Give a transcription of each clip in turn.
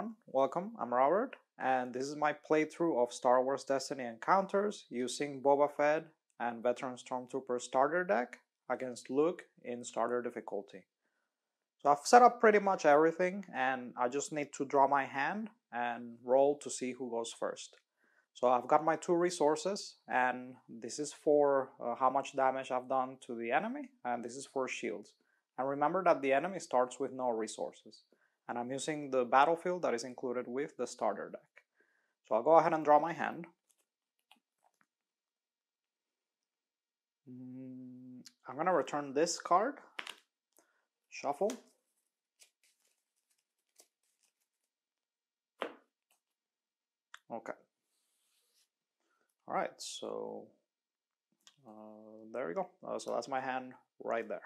everyone, welcome, I'm Robert, and this is my playthrough of Star Wars Destiny Encounters using Boba Fett and Veteran Stormtrooper starter deck against Luke in starter difficulty. So I've set up pretty much everything, and I just need to draw my hand and roll to see who goes first. So I've got my 2 resources, and this is for how much damage I've done to the enemy, and this is for shields. And remember that the enemy starts with no resources. And I'm using the battlefield that is included with the starter deck. So I'll go ahead and draw my hand. I'm going to return this card. Shuffle. Okay. Alright, so there we go. So that's my hand right there.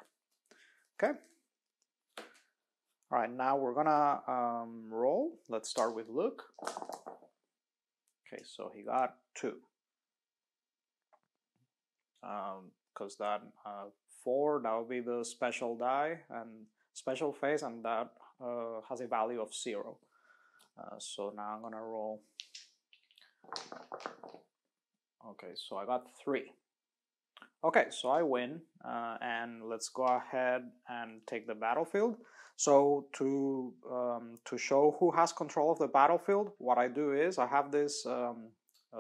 Okay. Alright, now we're gonna roll. Let's start with Luke. Okay, so he got 2. Because that 4, that would be the special die and special phase, and that has a value of 0. So now I'm gonna roll. Okay, so I got 3. Okay, so I win, and let's go ahead and take the battlefield. So to show who has control of the battlefield, what I do is I have this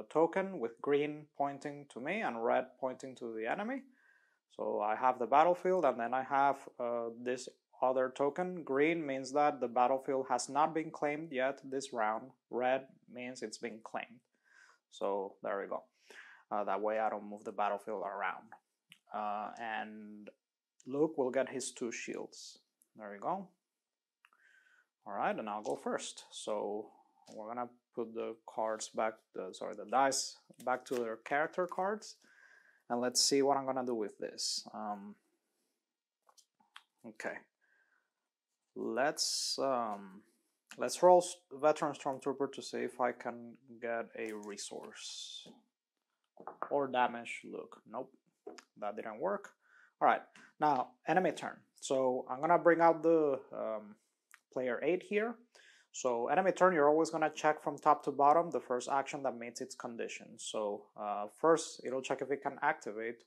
token with green pointing to me and red pointing to the enemy. So I have the battlefield, and then I have this other token. Green means that the battlefield has not been claimed yet this round. Red means it's been claimed. So there we go. That way I don't move the battlefield around. And Luke will get his 2 shields. There we go. Alright, and I'll go first. So we're gonna put the cards back, the dice back to their character cards. And let's see what I'm gonna do with this. Okay. Let's roll Veteran Stormtrooper to see if I can get a resource. Or damage Luke. Nope, that didn't work. Alright, now enemy turn. So I'm gonna bring out the player 8 here. So enemy turn, you're always gonna check from top to bottom the first action that meets its conditions. So first, it'll check if it can activate.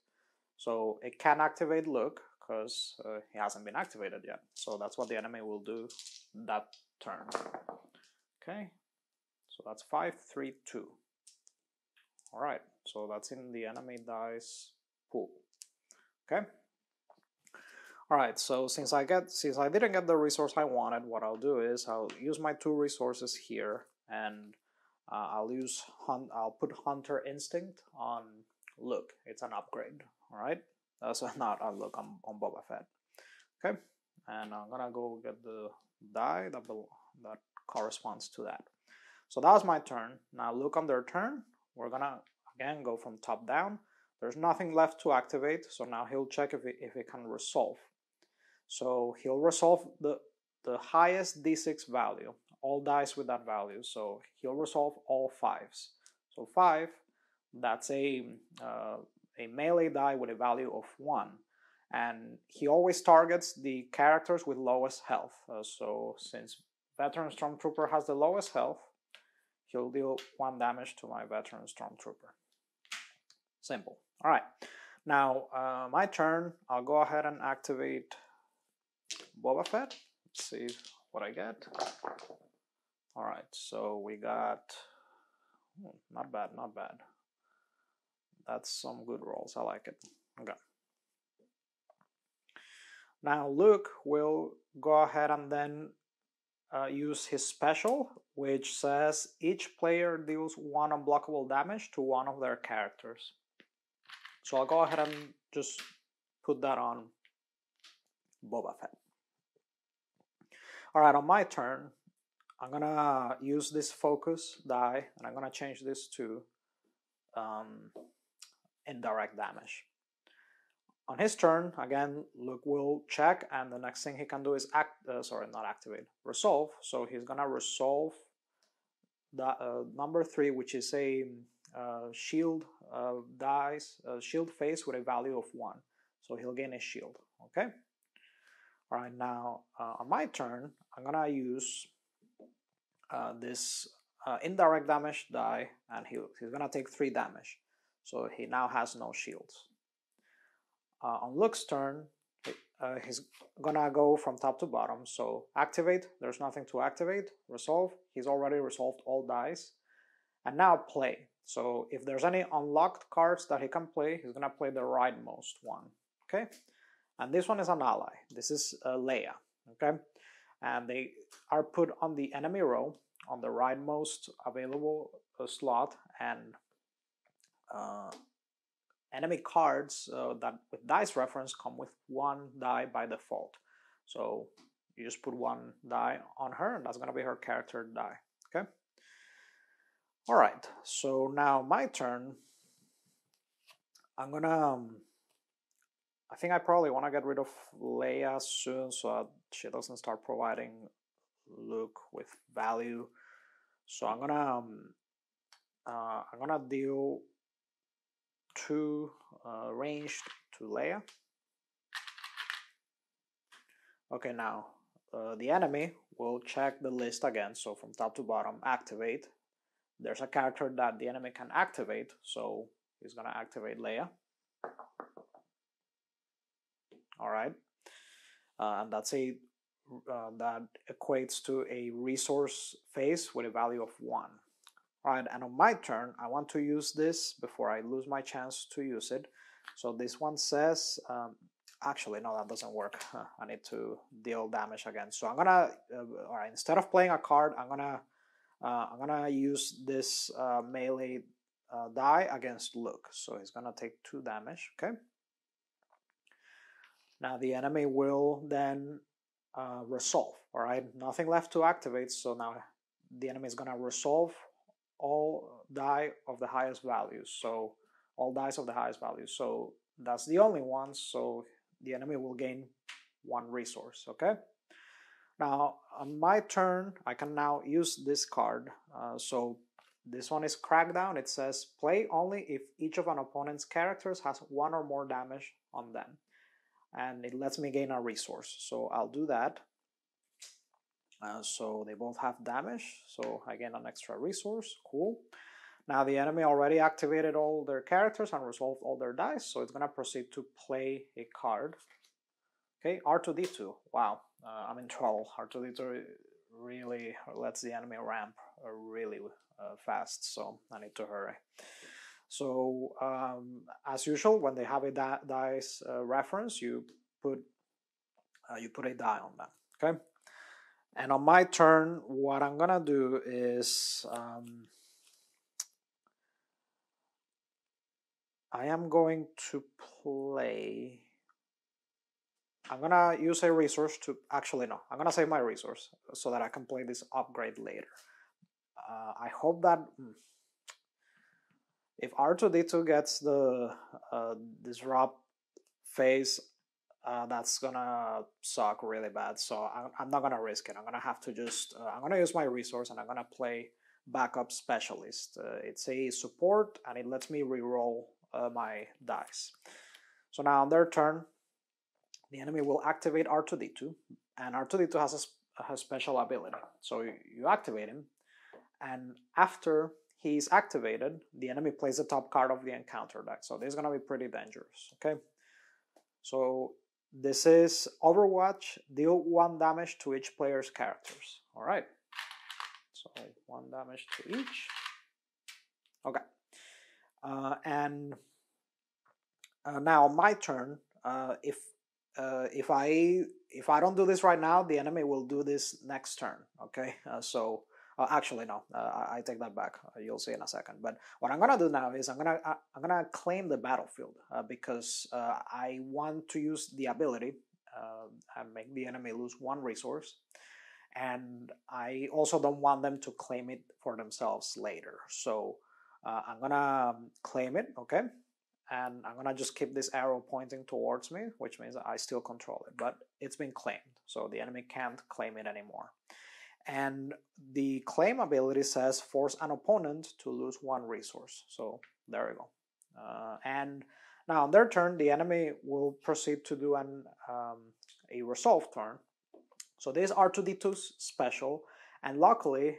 So it can activate Luke because he hasn't been activated yet. So that's what the enemy will do that turn. Okay, so that's 5, 3, 2. Alright, so that's in the enemy dice pool. Okay. Alright, so since I didn't get the resource I wanted, what I'll do is I'll use my 2 resources here, and I'll put Hunter Instinct on Luke. It's an upgrade. Alright, so not on Luke, on Boba Fett. Okay, and I'm gonna go get the die that corresponds to that. So that was my turn. Now Luke on their turn. We're gonna again go from top down. There's nothing left to activate, so now he'll check if it can resolve. So he'll resolve the highest d6 value, all dice with that value. So he'll resolve all 5s. So 5, that's a melee die with a value of 1, and he always targets the characters with lowest health. So since Veteran Stormtrooper has the lowest health, he'll deal 1 damage to my Veteran Stormtrooper. Simple. Alright, now my turn. I'll go ahead and activate Boba Fett. Let's see what I get. Alright, so we got... not bad, not bad. That's some good rolls. I like it. Okay. Now Luke will go ahead and then use his special, which says each player deals 1 unblockable damage to one of their characters. So I'll go ahead and just put that on Boba Fett. Alright, on my turn, I'm gonna use this focus die, and I'm gonna change this to indirect damage. On his turn, again, Luke will check, and the next thing he can do is resolve. So he's gonna resolve the number 3, which is a shield shield phase with a value of 1. So he'll gain a shield. Okay. All right. Now on my turn, I'm gonna use this indirect damage die, and he's gonna take 3 damage. So he now has no shields. On Luke's turn, he's gonna go from top to bottom. So activate, there's nothing to activate. Resolve, he's already resolved all dice. And now play. So if there's any unlocked cards that he can play, he's gonna play the rightmost one. Okay? And this one is an ally. This is Leia. Okay? And they are put on the enemy row on the rightmost available slot, and enemy cards that with dice reference come with 1 die by default. So you just put 1 die on her, and that's going to be her character die. Okay? Alright, so now my turn. I'm gonna... I think I probably want to get rid of Leia soon so that she doesn't start providing Luke with value. So I'm gonna deal 2 ranged to Leia. Okay, now the enemy will check the list again. So from top to bottom, activate. There's a character that the enemy can activate, so he's gonna activate Leia. All right, and that's that equates to a resource phase with a value of 1. All right, and on my turn, I want to use this before I lose my chance to use it. So this one says, actually, no, that doesn't work. I need to deal damage again. So I'm gonna, all right, instead of playing a card, I'm gonna use this melee die against Luke. So he's gonna take 2 damage. Okay. Now the enemy will then resolve. All right, nothing left to activate. So now the enemy is gonna resolve all die of the highest values. So all dice of the highest value. So that's the only one. So the enemy will gain 1 resource. Okay. Now on my turn, I can now use this card. So this one is Crackdown. It says play only if each of an opponent's characters has 1 or more damage on them, and it lets me gain a resource. So I'll do that. So they both have damage, so I gain an extra resource. Cool. Now the enemy already activated all their characters and resolved all their dice, so it's gonna proceed to play a card. Okay, R2D2. Wow, I'm in trouble. R2D2 really lets the enemy ramp really fast, so I need to hurry. So as usual, when they have a dice reference, you put a die on them. Okay. And on my turn, what I'm gonna do is I am going to play. I'm gonna use a resource to actually no. I'm gonna save my resource so that I can play this upgrade later. I hope that if R2D2 gets the disrupt phase, that's gonna suck really bad. So I'm not gonna risk it. I'm gonna have to just I'm gonna use my resource and I'm gonna play backup specialist. It's a support and it lets me reroll my dice. So now on their turn, the enemy will activate R2D2, and R2D2 has a special ability. So you activate him, and after he's activated, the enemy plays the top card of the encounter deck. So this is gonna be pretty dangerous. Okay. So this is Overwatch, deal 1 damage to each player's characters. Alright. So 1 damage to each. Okay. And now my turn. If I don't do this right now, the enemy will do this next turn. Okay. Actually, no. I take that back. You'll see in a second. But what I'm gonna do now is I'm gonna claim the battlefield because I want to use the ability and make the enemy lose 1 resource, and I also don't want them to claim it for themselves later. So I'm gonna claim it. Okay. And I'm gonna just keep this arrow pointing towards me, which means I still control it. But it's been claimed, so the enemy can't claim it anymore. And the claim ability says force an opponent to lose 1 resource. So there we go. And now on their turn, the enemy will proceed to do a resolve turn. So this R2D2's special, And luckily,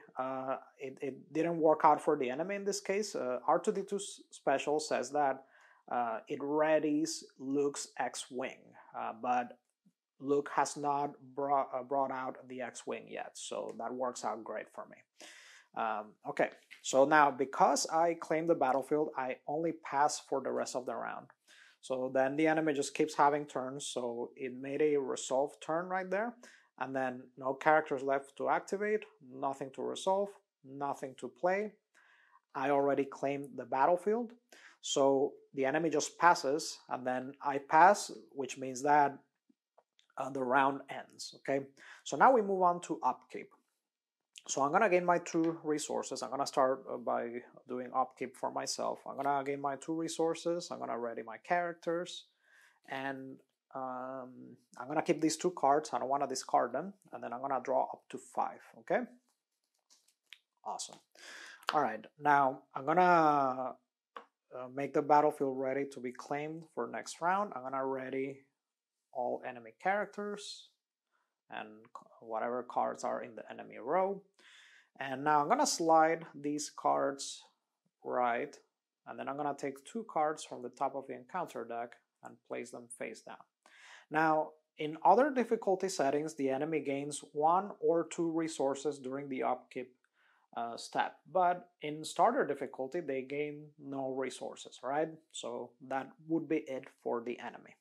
it didn't work out for the enemy in this case. R2D2 special says that it readies Luke's X-Wing, but Luke has not brought out the X-Wing yet, so that works out great for me. Okay, so now because I claimed the battlefield, I only pass for the rest of the round. So then the enemy just keeps having turns, so it made a resolve turn right there, and then no characters left to activate, nothing to resolve, nothing to play. I already claimed the battlefield, so the enemy just passes, and then I pass, which means that the round ends. Okay, so now we move on to upkeep. So I'm gonna gain my 2 resources. I'm gonna start by doing upkeep for myself. I'm gonna gain my 2 resources. I'm gonna ready my characters, and I'm gonna keep these 2 cards. I don't want to discard them, and then I'm gonna draw up to 5. Okay, awesome. All right, now I'm gonna make the battlefield ready to be claimed for next round. I'm gonna ready all enemy characters and whatever cards are in the enemy row. And now I'm gonna slide these cards right, and then I'm gonna take 2 cards from the top of the encounter deck and place them face down. Now, in other difficulty settings, the enemy gains 1 or 2 resources during the upkeep step, but in starter difficulty, they gain no resources, right? So that would be it for the enemy.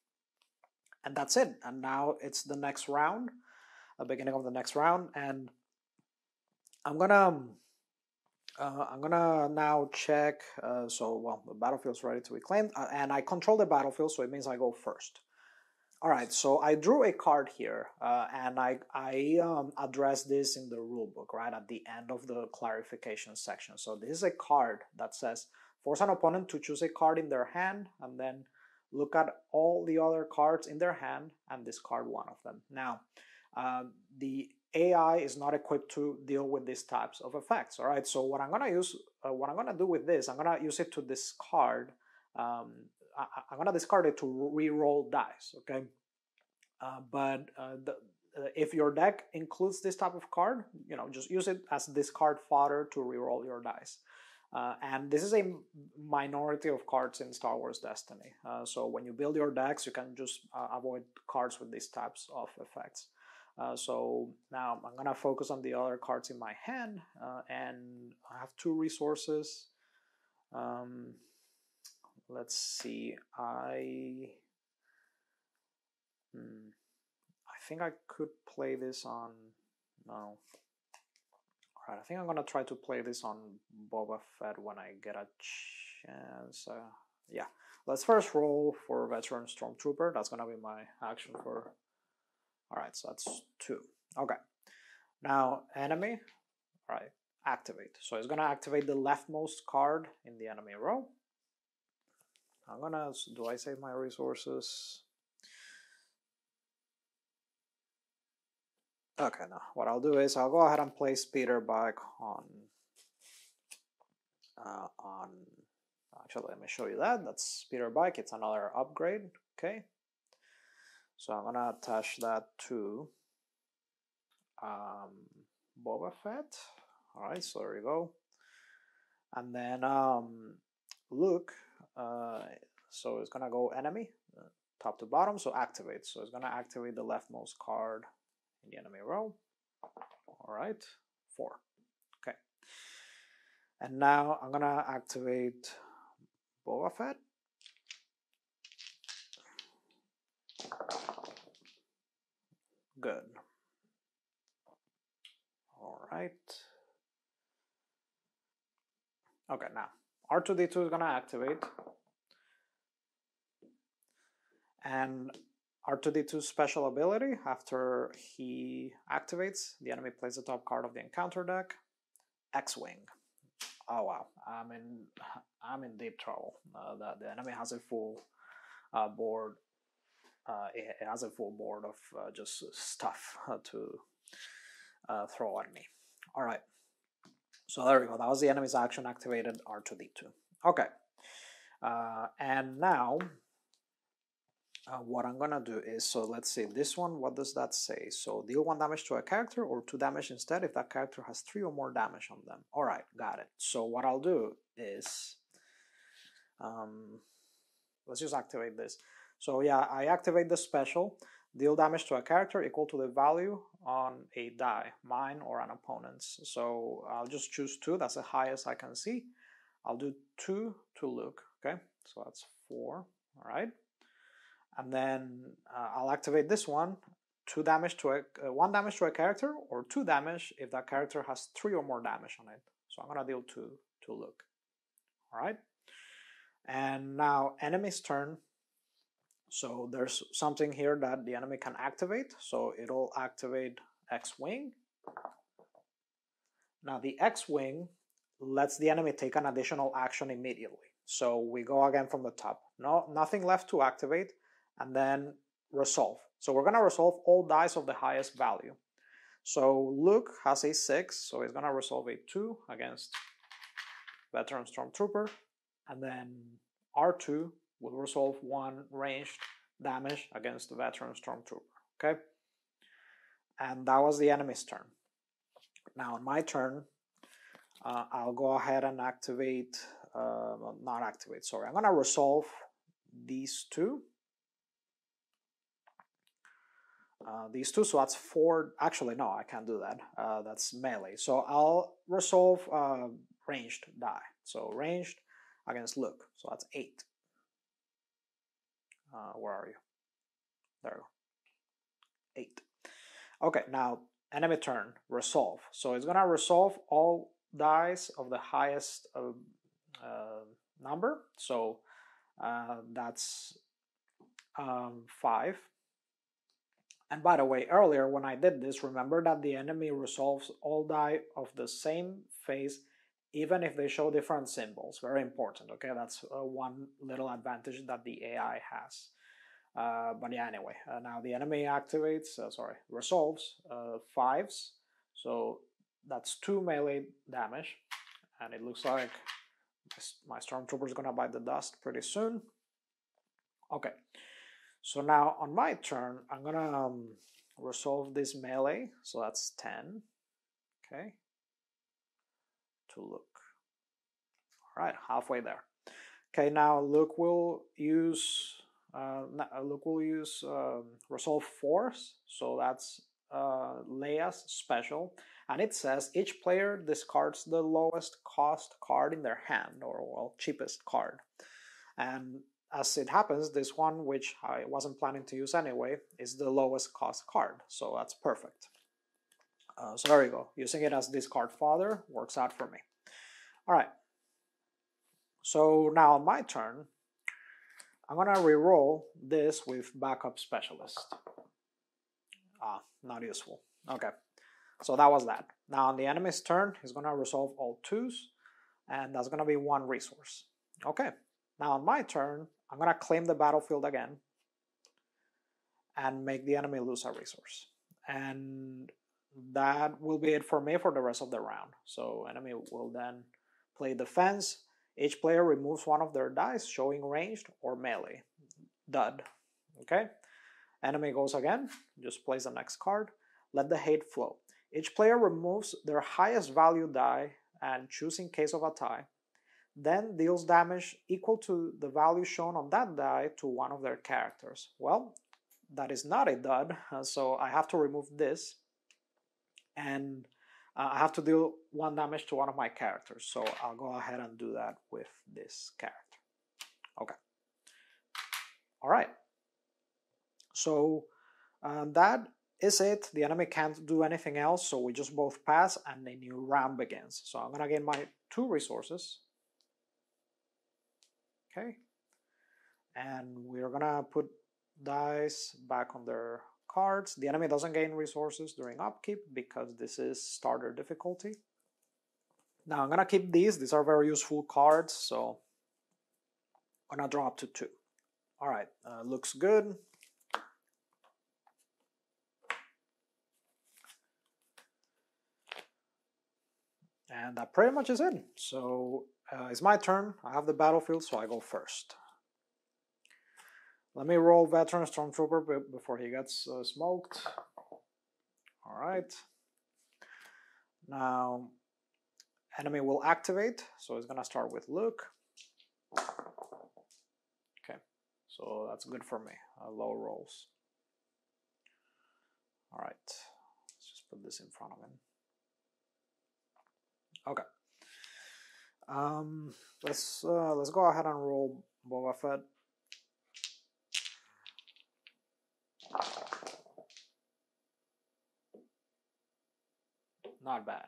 And that's it. And now it's the next round, the beginning of the next round, and I'm gonna now check. So the bاتtlefield's ready to be claimed, and I control the battlefield, so it means I go first. All right, so I drew a card here, and I address this in the rulebook, right at the end of the clarification section. So this is a card that says force an opponent to choose a card in their hand, and then look at all the other cards in their hand and discard one of them. Now, the AI is not equipped to deal with these types of effects. All right, so what I'm gonna use, what I'm gonna do with this, I'm gonna use it to discard. I'm gonna discard it to re-roll dice. Okay, if your deck includes this type of card, just use it as discard fodder to re-roll your dice. And this is a minority of cards in Star Wars Destiny. So when you build your decks, you can just avoid cards with these types of effects. So now I'm gonna focus on the other cards in my hand, and I have 2 resources. Let's see. I think I could play this on. No. Alright, I think I'm gonna try to play this on Boba Fett when I get a chance. Yeah, let's first roll for Veteran Stormtrooper. That's gonna be my action for. Alright, so that's 2. Okay. Now, enemy. Alright, activate. So it's gonna activate the leftmost card in the enemy row. I'm gonna. Do I save my resources? Okay, now what I'll do is I'll go ahead and place Peter back on. Actually, let me show you that. That's Peter bike. It's another upgrade. Okay. So I'm gonna attach that to Boba Fett. All right. So there you go. And then Luke. So it's gonna go enemy, top to bottom. So activate. So it's gonna activate the leftmost card in the enemy row. All right, 4. Okay. And now I'm gonna activate Boba Fett. Good. All right. Okay, now R2D2 is gonna activate. And R2D2's special ability, after he activates, the enemy plays the top card of the encounter deck. X-Wing. Oh wow, I'm in deep trouble. The enemy has a full board. It has a full board of just stuff to throw at me. All right. So there we go. That was the enemy's action activated R2D2. Okay. And now what I'm gonna do is, so let's see, this one, what does that say? So deal 1 damage to a character or 2 damage instead if that character has 3 or more damage on them. Alright, got it. So what I'll do is, let's just activate this. So yeah, I activate the special, deal damage to a character equal to the value on a die, mine or an opponent's. So I'll just choose 2, that's the highest I can see. I'll do 2 to Luke, okay? So that's 4, alright? And then I'll activate this one, 2 damage to a 1 damage to a character, or 2 damage if that character has 3 or more damage on it. So I'm gonna deal 2 to Luke. Alright? And now enemy's turn. So there's something here that the enemy can activate. So it'll activate X-Wing. Now the X-Wing lets the enemy take an additional action immediately. So we go again from the top. Nothing left to activate. And then resolve. So we're going to resolve all dice of the highest value. So Luke has a 6, so he's going to resolve a 2 against Veteran Stormtrooper. And then R2 will resolve 1 ranged damage against the Veteran Stormtrooper. Okay? And that was the enemy's turn. Now on my turn, I'll go ahead and activate, not activate, sorry. I'm going to resolve these 2. These 2, so that's 4. Actually, no, I can't do that. That's melee. So I'll resolve ranged die. So ranged against Luke. So that's 8. Where are you? There you go. 8. Okay, now enemy turn. Resolve. So it's gonna resolve all dice of the highest number. So that's 5. And by the way, earlier when I did this, remember that the enemy resolves all die of the same phase, even if they show different symbols. Very important, okay? That's one little advantage that the AI has. But yeah, anyway, now the enemy activates, resolves 5s. So that's 2 melee damage. And it looks like my Stormtrooper is gonna bite the dust pretty soon. Okay. So now on my turn, I'm gonna resolve this melee. So that's 10. Okay. To Luke. All right, halfway there. Okay, now Luke will use resolve force. So that's Leia's special, and it says each player discards the lowest cost card in their hand, or well, cheapest card. And as it happens, this one, which I wasn't planning to use anyway, is the lowest cost card. So that's perfect. So there you go. Using it as discard fodder works out for me. All right. So now on my turn, I'm going to reroll this with backup specialist. Not useful. Okay. So that was that. Now on the enemy's turn, he's going to resolve all 2s, and that's going to be 1 resource. Okay. Now on my turn, I'm going to claim the battlefield again and make the enemy lose a resource. And that will be it for me for the rest of the round. So enemy will then play defense. Each player removes 1 of their dice, showing ranged or melee. Dud. Okay? Enemy goes again. Just plays the next card. Let the hate flow. Each player removes their highest value die and choose in case of a tie. Then deals damage equal to the value shown on that die to 1 of their characters. Well, that is not a dud, so I have to remove this. And I have to deal 1 damage to 1 of my characters. So I'll go ahead and do that with this character. Okay. All right. So that is it. The enemy can't do anything else, so we just both pass and a new round begins. So I'm going to gain my 2 resources. Okay. And we're going to put dice back on their cards. The enemy doesn't gain resources during upkeep because this is starter difficulty. Now I'm going to keep these. These are very useful cards, so I'm going to drop to 2. All right, looks good. And that pretty much is it. So it's my turn. I have the battlefield, so I go first. Let me roll veteran stormtrooper before he gets smoked. All right. Now, enemy will activate, so it's gonna start with Luke. Okay, so that's good for me. Low rolls. All right, let's just put this in front of him. Okay. Let's go ahead and roll Boba Fett. Not bad.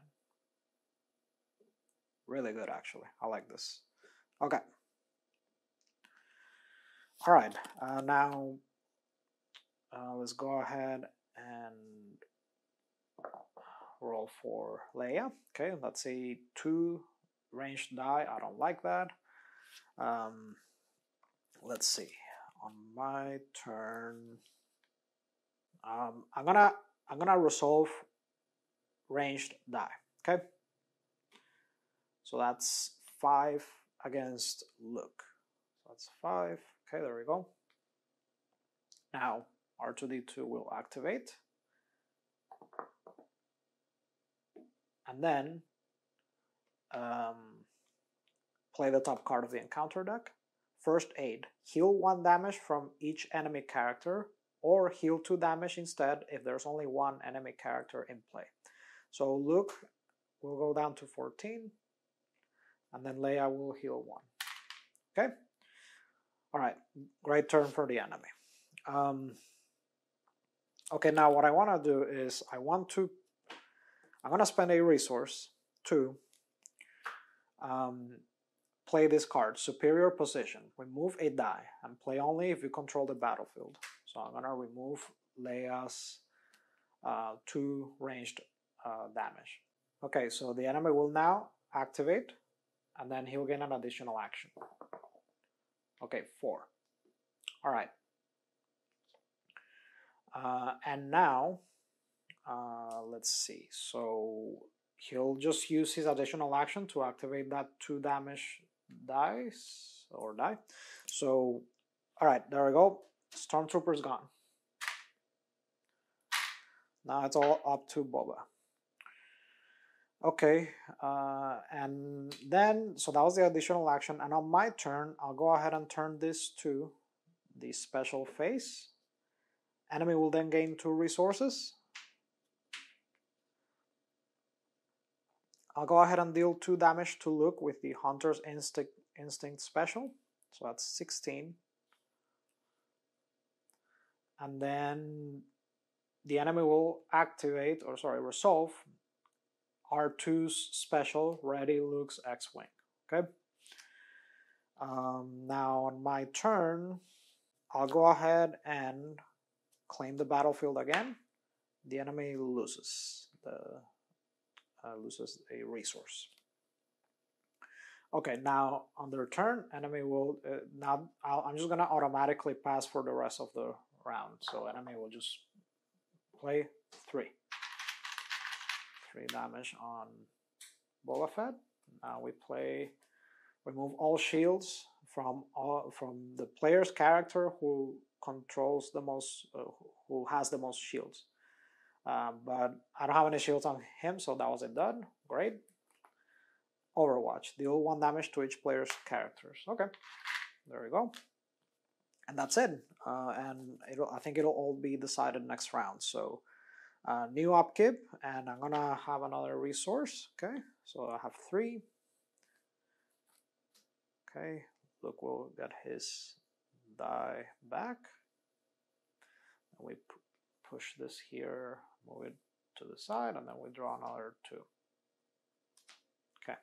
Really good, actually. I like this. Okay. All right. Now, let's go ahead and roll for Leia. Okay, that's a 2 ranged die. I don't like that. Let's see. On my turn, I'm gonna resolve ranged die. Okay. So that's 5 against Luke. So that's 5. Okay, there we go. Now R2D2 will activate. And then play the top card of the encounter deck. First aid. Heal 1 damage from each enemy character, or heal 2 damage instead if there's only 1 enemy character in play. So Luke will go down to 14, and then Leia will heal 1. Okay? Alright, great turn for the enemy. Okay, now what I want to do is I'm going to spend a resource to play this card, Superior Position. Remove a die and play only if you control the battlefield. So I'm going to remove Leia's 2 ranged damage. Okay, so the enemy will now activate, and then he'll gain an additional action. Okay, 4. All right. And now, let's see. So he'll just use his additional action to activate that 2 damage dice or die. So, all right, there we go. Stormtrooper's gone. Now it's all up to Boba. Okay, and then, so that was the additional action, and on my turn, I'll go ahead and turn this to the special phase. Enemy will then gain 2 resources. I'll go ahead and deal 2 damage to Luke with the Hunter's Instinct special, so that's 16. And then the enemy will activate, or sorry, resolve R2's special, Ready Luke's X-Wing. Okay. Now on my turn, I'll go ahead and claim the battlefield again. The enemy loses a resource. Okay, now on their turn, enemy will I'm just gonna automatically pass for the rest of the round. So enemy will just play 3 damage on Boba Fett. Now we remove all shields from the player's character who controls the most, who has the most shields. But I don't have any shields on him, so that was a dud. Great. Overwatch. Deal 1 damage to each player's characters. Okay, there we go. And that's it. And I think it'll all be decided next round. So new upkeep, and I'm gonna have another resource. Okay, so I have 3. Okay, Luke will get his die back. And we push this here, move it to the side, and then we draw another 2. Okay,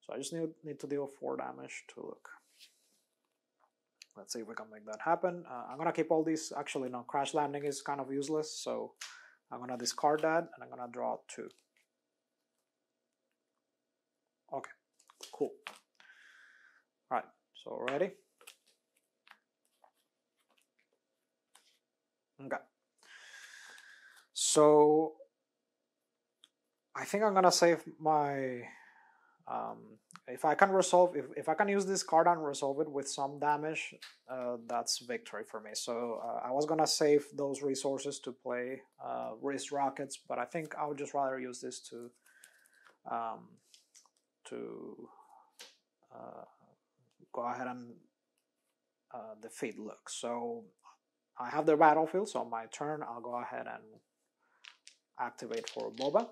so I just need to deal 4 damage to Luke. Let's see if we can make that happen. I'm gonna keep all these. Actually, no, crash landing is kind of useless, so I'm gonna discard that, and I'm gonna draw 2. Okay, cool. All right, so ready? Okay. So I think I'm gonna save my If I can resolve, if I can use this card and resolve it with some damage, that's victory for me. So I was gonna save those resources to play wrist rockets, but I think I would just rather use this to go ahead and defeat Luke. So I have the battlefield, so on my turn I'll go ahead and activate for Boba.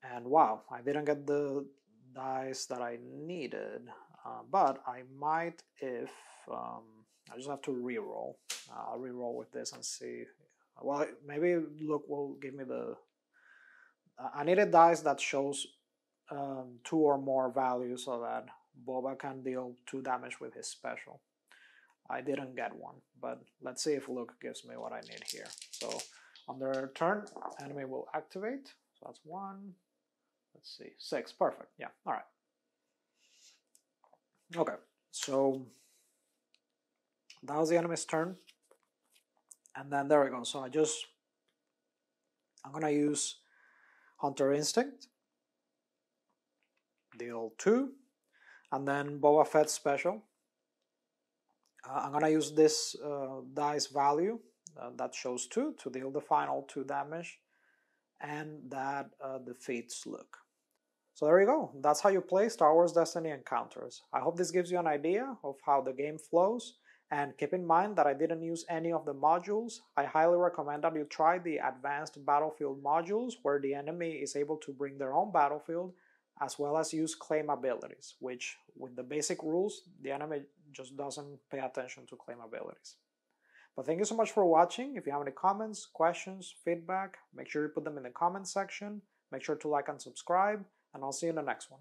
And wow, I didn't get the dice that I needed, but I might if I just have to reroll. I'll reroll with this and see. Well, maybe Luke will give me the. I needed dice that shows 2 or more values so that Boba can deal 2 damage with his special. I didn't get one, but let's see if Luke gives me what I need here. So on their turn, enemy will activate. So that's 1. Let's see, 6. Perfect. Yeah. All right. Okay. So that was the enemy's turn, and then there we go. So I'm gonna use Hunter Instinct, deal 2, and then Boba Fett special. I'm gonna use this dice value that shows 2 to deal the final 2 damage, and that defeats Luke. So there you go. That's how you play Star Wars Destiny Encounters. I hope this gives you an idea of how the game flows, and keep in mind that I didn't use any of the modules. I highly recommend that you try the Advanced Battlefield modules, where the enemy is able to bring their own battlefield, as well as use claim abilities, which with the basic rules, the enemy just doesn't pay attention to claim abilities. But thank you so much for watching. If you have any comments, questions, feedback, make sure you put them in the comments section. Make sure to like and subscribe, and I'll see you in the next one.